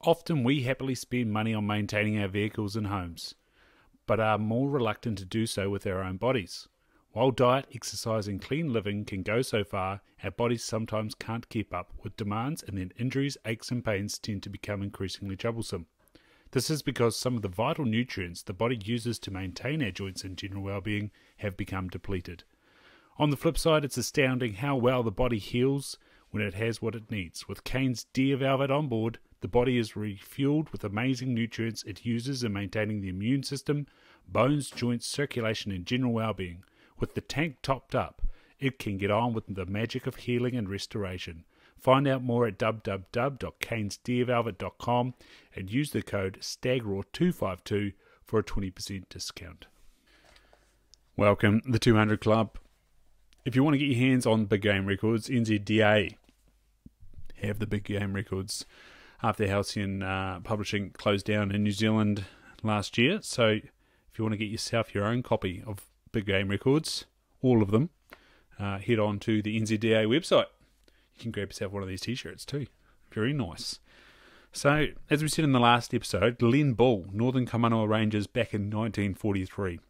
Often we happily spend money on maintaining our vehicles and homes, but are more reluctant to do so with our own bodies. While diet, exercise and clean living can go so far, our bodies sometimes can't keep up with demands, and then injuries, aches and pains tend to become increasingly troublesome. This is because some of the vital nutrients the body uses to maintain our joints and general well-being have become depleted. On the flip side, it's astounding how well the body heals when it has what it needs. With Kane's D Velvet on board, the body is refueled with amazing nutrients it uses in maintaining the immune system, bones, joints, circulation and general well-being. With the tank topped up, it can get on with the magic of healing and restoration. Find out more at www.canesdeervelvet.com and use the code STAGRAW252 for a 20% discount. Welcome, the 200 Club. If you want to get your hands on Big Game Records, NZDA have the Big Game Records after Halcyon Publishing closed down in New Zealand last year. So if you want to get yourself your own copy of Big Game Records, all of them, head on to the NZDA website. You can grab yourself one of these t-shirts too. Very nice. So, as we said in the last episode, Glen Bull, Northern Kaimanawa Rangers back in 1943.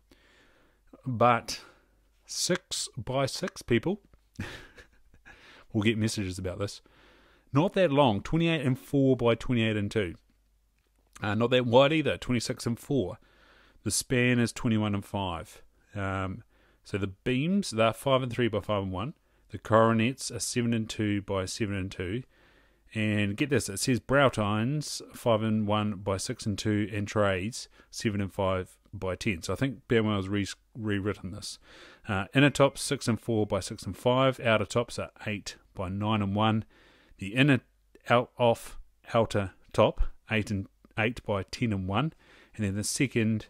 But 6 by 6 people, we'll get messages about this, not that long, 28 and 4 by 28 and 2. Not that wide either, 26 and 4. The span is 21 and 5. So the beams, they're 5 and 3 by 5 and 1. The coronets are 7 and 2 by 7 and 2. And get this, it says brow tines 5 and 1 by 6 and 2, and trades 7 and 5 by 10. So I think Banwell's rewritten this. Inner tops 6 and 4 by 6 and 5. Outer tops are 8 by 9 and 1. The inner outer top 8 and 8 by 10 and 1. And then the second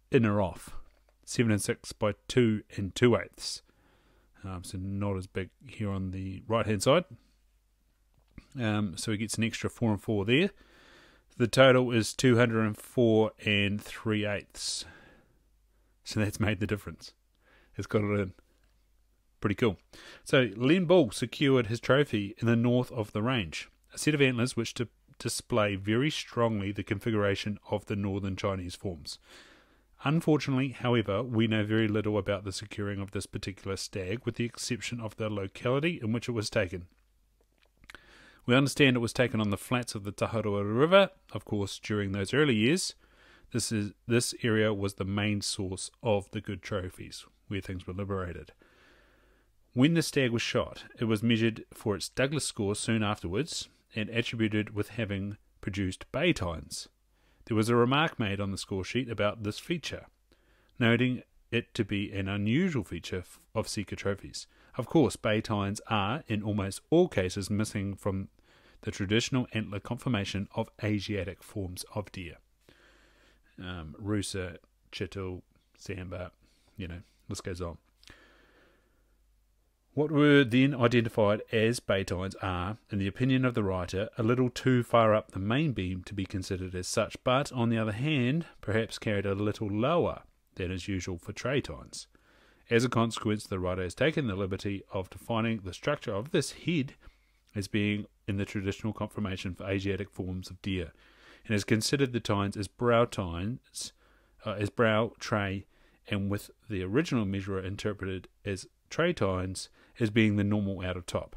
inner off 7 and 6 by 2 and 2/8. So not as big here on the right hand side. So he gets an extra 4 and 4 there. The total is 204 and 3/8. So that's made the difference. It's got it in. Pretty cool. So Glen Bull secured his trophy in the north of the range. A set of antlers which display very strongly the configuration of the northern Chinese forms. Unfortunately, however, we know very little about the securing of this particular stag, with the exception of the locality in which it was taken. We understand it was taken on the flats of the Tahotua River, of course, during those early years. This area was the main source of the good trophies, where things were liberated. When the stag was shot, it was measured for its Douglas score soon afterwards, and attributed with having produced bay tines. There was a remark made on the score sheet about this feature, noting it to be an unusual feature of Sika trophies. Of course, bay tines are, in almost all cases, missing from the traditional antler conformation of Asiatic forms of deer. Rusa, Chital, Samba, list goes on. What were then identified as bay tines are, in the opinion of the writer, a little too far up the main beam to be considered as such, but, on the other hand, perhaps carried a little lower than is usual for tray tines. As a consequence, the writer has taken the liberty of defining the structure of this head as being in the traditional conformation for Asiatic forms of deer, and has considered the tines as brow tray, and with the original measurer interpreted as tray tines as being the normal outer top,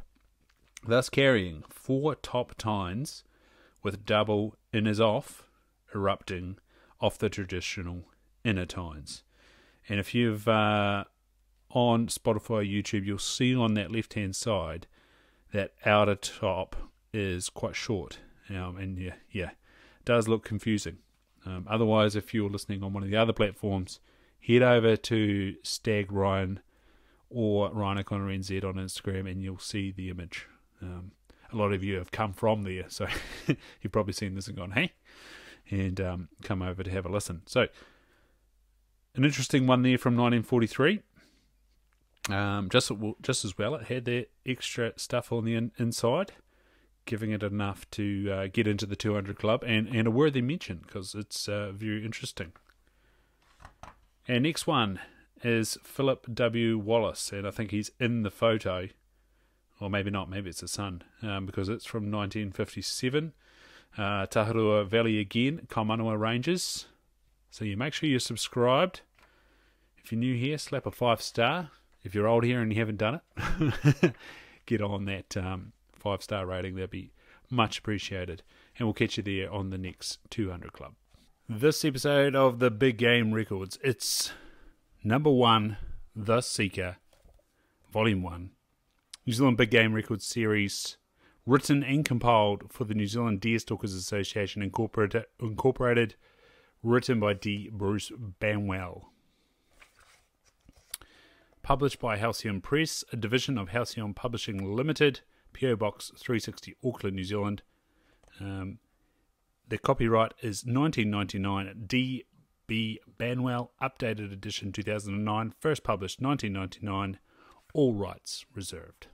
thus carrying 4 top tines with double inners off, erupting off the traditional inner tines. And if you've on Spotify, YouTube, you'll see on that left hand side that outer top is quite short, and it does look confusing. Otherwise, if you're listening on one of the other platforms, head over to Stag Ryan or Ryan O'Connor NZ on Instagram, and you'll see the image. A lot of you have come from there, so you've probably seen this and gone, hey, and come over to have a listen. So, an interesting one there from 1943. Just as well, it had that extra stuff on the inside, giving it enough to get into the 200 Club, and a worthy mention, because it's very interesting. And next one is Philip W. Wallace, and I think he's in the photo, or maybe not, maybe it's his son, because it's from 1957. Taharua Valley again, Kaimanawa Ranges. So you make sure you're subscribed. If you're new here, slap a 5-star. If you're old here and you haven't done it, get on that 5-star rating. That'd be much appreciated. And we'll catch you there on the next 200 Club. This episode of the Big Game Records, it's number 1, the Sika, Volume 1, New Zealand Big Game Records series, written and compiled for the New Zealand Deerstalkers Association Incorporated, written by D.Bruce Banwell. Published by Halcyon Press, a division of Halcyon Publishing Limited, PO Box 360, Auckland, New Zealand. The copyright is 1999 D.B. Banwell, updated edition 2009, first published 1999, all rights reserved.